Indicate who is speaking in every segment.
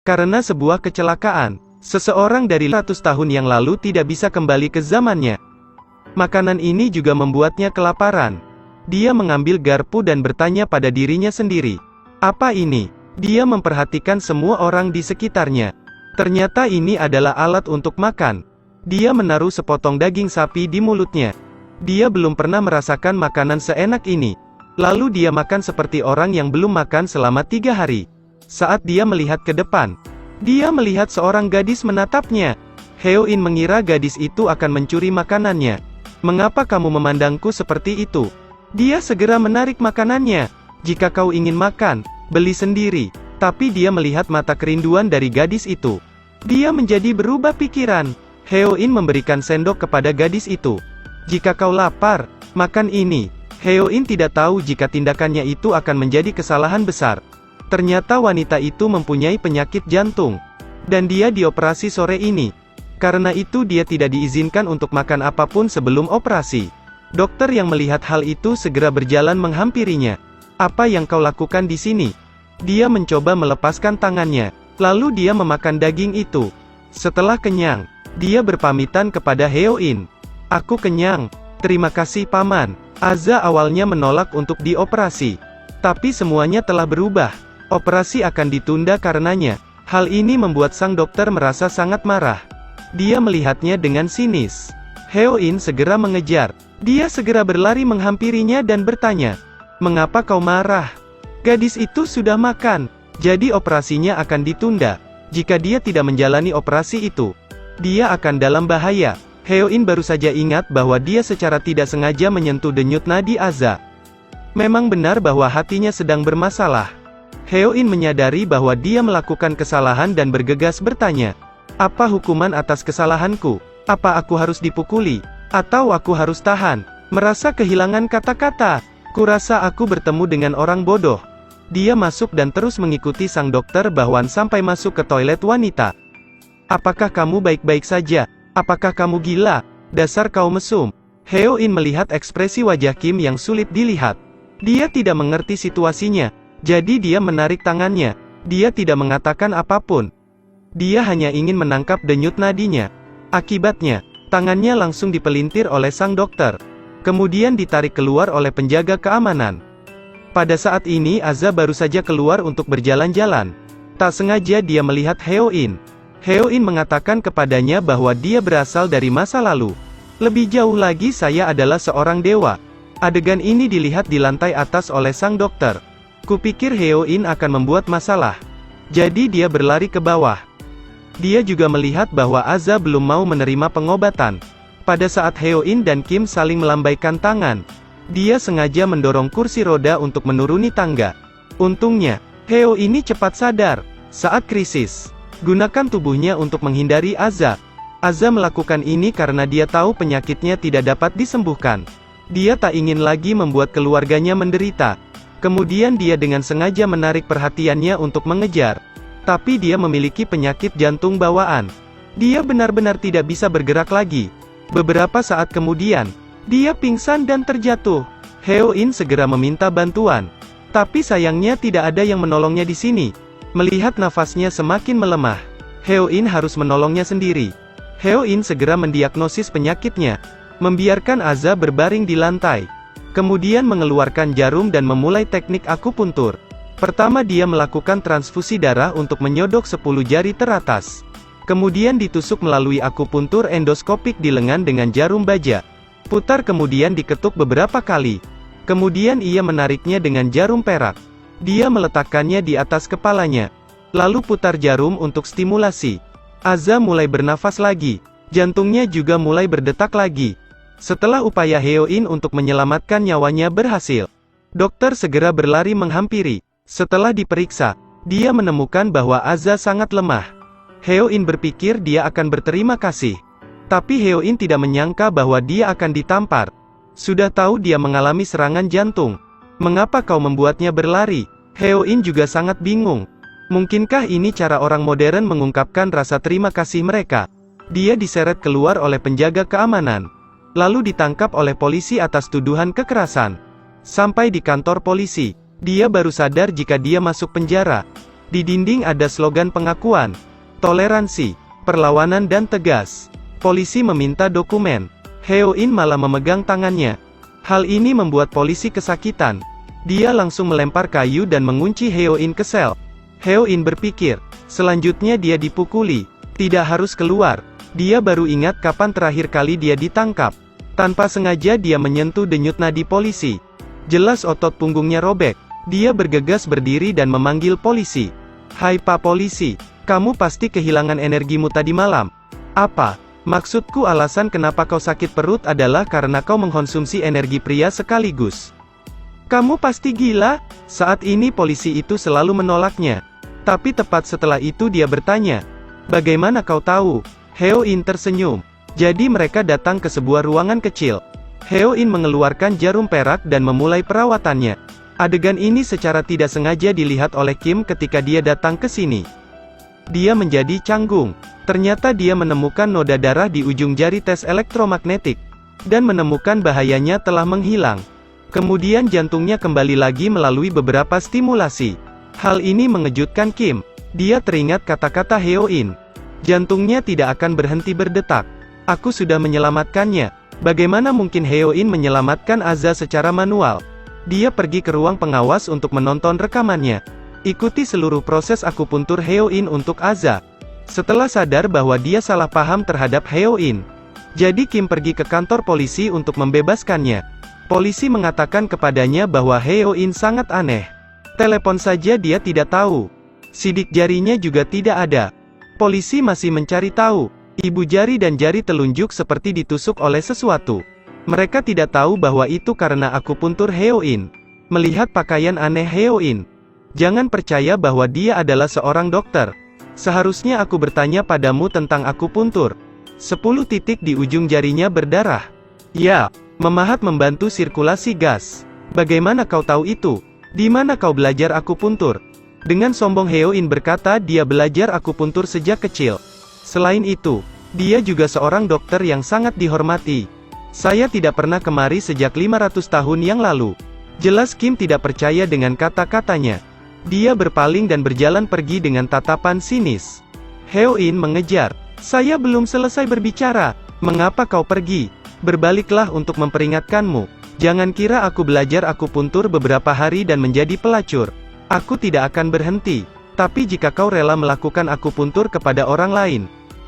Speaker 1: Karena sebuah kecelakaan, seseorang dari 100 tahun yang lalu tidak bisa kembali ke zamannya. Makanan ini juga membuatnya kelaparan. Dia mengambil garpu dan bertanya pada dirinya sendiri. Apa ini? Dia memperhatikan semua orang di sekitarnya. Ternyata ini adalah alat untuk makan. Dia menaruh sepotong daging sapi di mulutnya. Dia belum pernah merasakan makanan seenak ini. Lalu dia makan seperti orang yang belum makan selama 3 hari. Saat dia melihat ke depan, dia melihat seorang gadis menatapnya. Heo-in mengira gadis itu akan mencuri makanannya. Mengapa kamu memandangku seperti itu? Dia segera menarik makanannya. Jika kau ingin makan, beli sendiri. Tapi dia melihat mata kerinduan dari gadis itu. Dia menjadi berubah pikiran. Heo-in memberikan sendok kepada gadis itu. Jika kau lapar, makan ini. Heo-in tidak tahu jika tindakannya itu akan menjadi kesalahan besar. Ternyata wanita itu mempunyai penyakit jantung. Dan dia dioperasi sore ini. Karena itu dia tidak diizinkan untuk makan apapun sebelum operasi. Dokter yang melihat hal itu segera berjalan menghampirinya. Apa yang kau lakukan di sini? Dia mencoba melepaskan tangannya. Lalu dia memakan daging itu. Setelah kenyang, dia berpamitan kepada Heo-in. Aku kenyang. Terima kasih paman. Aza awalnya menolak untuk dioperasi. Tapi semuanya telah berubah. Operasi akan ditunda karenanya. Hal ini membuat sang dokter merasa sangat marah. Dia melihatnya dengan sinis. Heo-in segera mengejar. Dia segera berlari menghampirinya dan bertanya, "Mengapa kau marah? Gadis itu sudah makan, jadi operasinya akan ditunda. Jika dia tidak menjalani operasi itu, dia akan dalam bahaya." Heo-in baru saja ingat bahwa dia secara tidak sengaja menyentuh denyut nadi Aza. Memang benar bahwa hatinya sedang bermasalah. Heo-in menyadari bahwa dia melakukan kesalahan dan bergegas bertanya, "Apa hukuman atas kesalahanku? Apa aku harus dipukuli? Atau aku harus tahan?" Merasa kehilangan kata-kata. "Kurasa aku bertemu dengan orang bodoh." Dia masuk dan terus mengikuti sang dokter bahwan sampai masuk ke toilet wanita. "Apakah kamu baik-baik saja? Apakah kamu gila? Dasar kau mesum." Heo-in melihat ekspresi wajah Kim yang sulit dilihat. Dia tidak mengerti situasinya. Jadi dia menarik tangannya. Dia tidak mengatakan apapun. Dia hanya ingin menangkap denyut nadinya. Akibatnya, tangannya langsung dipelintir oleh sang dokter. Kemudian ditarik keluar oleh penjaga keamanan. Pada saat ini Aza baru saja keluar untuk berjalan-jalan. Tak sengaja dia melihat Heo-in. Heo-in mengatakan kepadanya bahwa dia berasal dari masa lalu. "Lebih jauh lagi saya adalah seorang dewa." Adegan ini dilihat di lantai atas oleh sang dokter. Kupikir Heo-in akan membuat masalah. Jadi dia berlari ke bawah. Dia juga melihat bahwa Aza belum mau menerima pengobatan. Pada saat Heo-in dan Kim saling melambaikan tangan, dia sengaja mendorong kursi roda untuk menuruni tangga. Untungnya, Heo ini cepat sadar. Saat krisis, gunakan tubuhnya untuk menghindari Aza. Aza melakukan ini karena dia tahu penyakitnya tidak dapat disembuhkan. Dia tak ingin lagi membuat keluarganya menderita. Kemudian dia dengan sengaja menarik perhatiannya untuk mengejar. Tapi dia memiliki penyakit jantung bawaan. Dia benar-benar tidak bisa bergerak lagi. Beberapa saat kemudian, dia pingsan dan terjatuh. Heo-in segera meminta bantuan. Tapi sayangnya tidak ada yang menolongnya di sini. Melihat nafasnya semakin melemah, Heo-in harus menolongnya sendiri. Heo-in segera mendiagnosis penyakitnya. Membiarkan Aza berbaring di lantai. Kemudian mengeluarkan jarum dan memulai teknik akupuntur. Pertama dia melakukan transfusi darah untuk menyodok 10 jari teratas. Kemudian ditusuk melalui akupuntur endoskopik di lengan dengan jarum baja. Putar kemudian diketuk beberapa kali. Kemudian ia menariknya dengan jarum perak. Dia meletakkannya di atas kepalanya. Lalu putar jarum untuk stimulasi. Aza mulai bernafas lagi. Jantungnya juga mulai berdetak lagi. Setelah upaya Heo-in untuk menyelamatkan nyawanya berhasil, dokter segera berlari menghampiri. Setelah diperiksa, dia menemukan bahwa Aza sangat lemah. Heo-in berpikir dia akan berterima kasih. Tapi Heo-in tidak menyangka bahwa dia akan ditampar. Sudah tahu dia mengalami serangan jantung. Mengapa kau membuatnya berlari? Heo-in juga sangat bingung. Mungkinkah ini cara orang modern mengungkapkan rasa terima kasih mereka? Dia diseret keluar oleh penjaga keamanan. Lalu ditangkap oleh polisi atas tuduhan kekerasan. Sampai di kantor polisi, dia baru sadar jika dia masuk penjara. Di dinding ada slogan pengakuan, toleransi, perlawanan dan tegas. Polisi meminta dokumen. Heo-in malah memegang tangannya. Hal ini membuat polisi kesakitan. Dia langsung melempar kayu dan mengunci Heo-in ke sel. Heo-in berpikir, selanjutnya dia dipukuli. Tidak harus keluar. Dia baru ingat kapan terakhir kali dia ditangkap. Tanpa sengaja dia menyentuh denyut nadi polisi. Jelas otot punggungnya robek. Dia bergegas berdiri dan memanggil polisi. "Hai Pak Polisi, kamu pasti kehilangan energimu tadi malam." "Apa? Maksudku alasan kenapa kau sakit perut adalah karena kau mengkonsumsi energi pria sekaligus. Kamu pasti gila?" Saat ini polisi itu selalu menolaknya. Tapi tepat setelah itu dia bertanya, "Bagaimana kau tahu?" Heo-in tersenyum. Jadi mereka datang ke sebuah ruangan kecil. Heo-in mengeluarkan jarum perak dan memulai perawatannya. Adegan ini secara tidak sengaja dilihat oleh Kim ketika dia datang ke sini. Dia menjadi canggung. Ternyata dia menemukan noda darah di ujung jari tes elektromagnetik. Dan menemukan bahayanya telah menghilang. Kemudian jantungnya kembali lagi melalui beberapa stimulasi. Hal ini mengejutkan Kim. Dia teringat kata-kata Heo-in. Jantungnya tidak akan berhenti berdetak. "Aku sudah menyelamatkannya. Bagaimana mungkin Heo-in menyelamatkan Aza secara manual?" Dia pergi ke ruang pengawas untuk menonton rekamannya. Ikuti seluruh proses akupuntur Heo-in untuk Aza. Setelah sadar bahwa dia salah paham terhadap Heo-in, jadi Kim pergi ke kantor polisi untuk membebaskannya. Polisi mengatakan kepadanya bahwa Heo-in sangat aneh. Telepon saja dia tidak tahu. Sidik jarinya juga tidak ada. Polisi masih mencari tahu. Ibu jari dan jari telunjuk seperti ditusuk oleh sesuatu. Mereka tidak tahu bahwa itu karena akupuntur Heo-in. Melihat pakaian aneh Heo-in, jangan percaya bahwa dia adalah seorang dokter. Seharusnya aku bertanya padamu tentang akupuntur. 10 titik di ujung jarinya berdarah. Ya, memahat membantu sirkulasi gas. Bagaimana kau tahu itu? Di mana kau belajar akupuntur? Dengan sombong Heo-in berkata dia belajar akupuntur sejak kecil. Selain itu, dia juga seorang dokter yang sangat dihormati. Saya tidak pernah kemari sejak 500 tahun yang lalu. Jelas Kim tidak percaya dengan kata-katanya. Dia berpaling dan berjalan pergi dengan tatapan sinis. Heo-in mengejar. "Saya belum selesai berbicara. Mengapa kau pergi? Berbaliklah untuk memperingatkanmu. Jangan kira aku belajar akupuntur beberapa hari dan menjadi pelacur. Aku tidak akan berhenti. Tapi jika kau rela melakukan akupuntur kepada orang lain,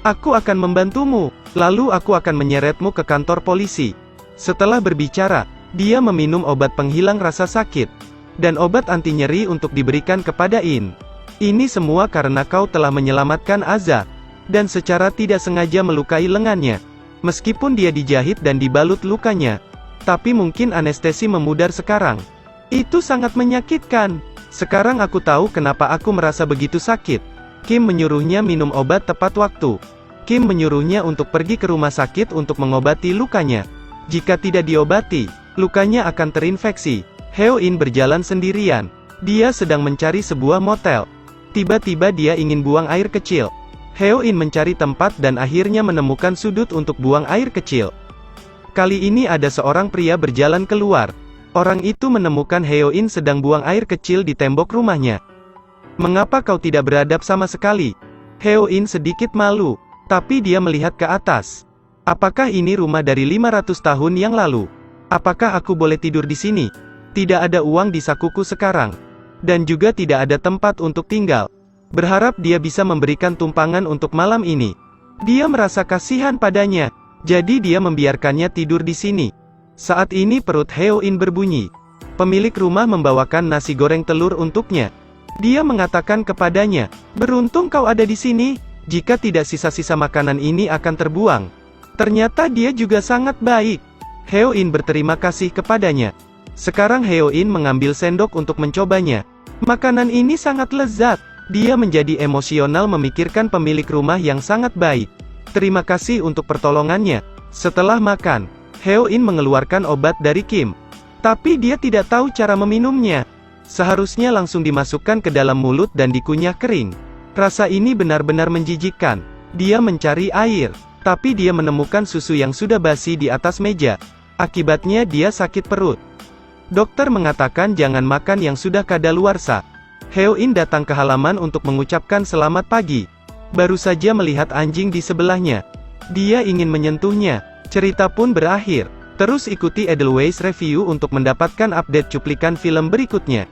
Speaker 1: aku akan membantumu. Lalu aku akan menyeretmu ke kantor polisi." Setelah berbicara, dia meminum obat penghilang rasa sakit. Dan obat anti nyeri untuk diberikan kepada In. "Ini semua karena kau telah menyelamatkan Aza. Dan secara tidak sengaja melukai lengannya. Meskipun dia dijahit dan dibalut lukanya. Tapi mungkin anestesi memudar sekarang. Itu sangat menyakitkan. Sekarang aku tahu kenapa aku merasa begitu sakit." Kim menyuruhnya minum obat tepat waktu. Kim menyuruhnya untuk pergi ke rumah sakit untuk mengobati lukanya. Jika tidak diobati, lukanya akan terinfeksi. Heo-in berjalan sendirian. Dia sedang mencari sebuah motel. Tiba-tiba dia ingin buang air kecil. Heo-in mencari tempat dan akhirnya menemukan sudut untuk buang air kecil. Kali ini ada seorang pria berjalan keluar. Orang itu menemukan Heo-in sedang buang air kecil di tembok rumahnya. "Mengapa kau tidak beradab sama sekali?" Heo-in sedikit malu. Tapi dia melihat ke atas. "Apakah ini rumah dari 500 tahun yang lalu? Apakah aku boleh tidur di sini? Tidak ada uang di sakuku sekarang. Dan juga tidak ada tempat untuk tinggal." Berharap dia bisa memberikan tumpangan untuk malam ini. Dia merasa kasihan padanya. Jadi dia membiarkannya tidur di sini. Saat ini perut Heo-in berbunyi. Pemilik rumah membawakan nasi goreng telur untuknya. Dia mengatakan kepadanya, "Beruntung kau ada di sini. Jika tidak sisa-sisa makanan ini akan terbuang." Ternyata dia juga sangat baik. Heo-in berterima kasih kepadanya. Sekarang Heo-in mengambil sendok untuk mencobanya. Makanan ini sangat lezat. Dia menjadi emosional memikirkan pemilik rumah yang sangat baik. Terima kasih untuk pertolongannya. Setelah makan, Heo-in mengeluarkan obat dari Kim. Tapi dia tidak tahu cara meminumnya. Seharusnya langsung dimasukkan ke dalam mulut dan dikunyah kering. Rasa ini benar-benar menjijikkan. Dia mencari air, tapi dia menemukan susu yang sudah basi di atas meja. Akibatnya dia sakit perut. Dokter mengatakan jangan makan yang sudah kadaluarsa. Heo-in datang ke halaman untuk mengucapkan selamat pagi. Baru saja melihat anjing di sebelahnya. Dia ingin menyentuhnya. Cerita pun berakhir. Terus ikuti Edelweiss Review untuk mendapatkan update cuplikan film berikutnya.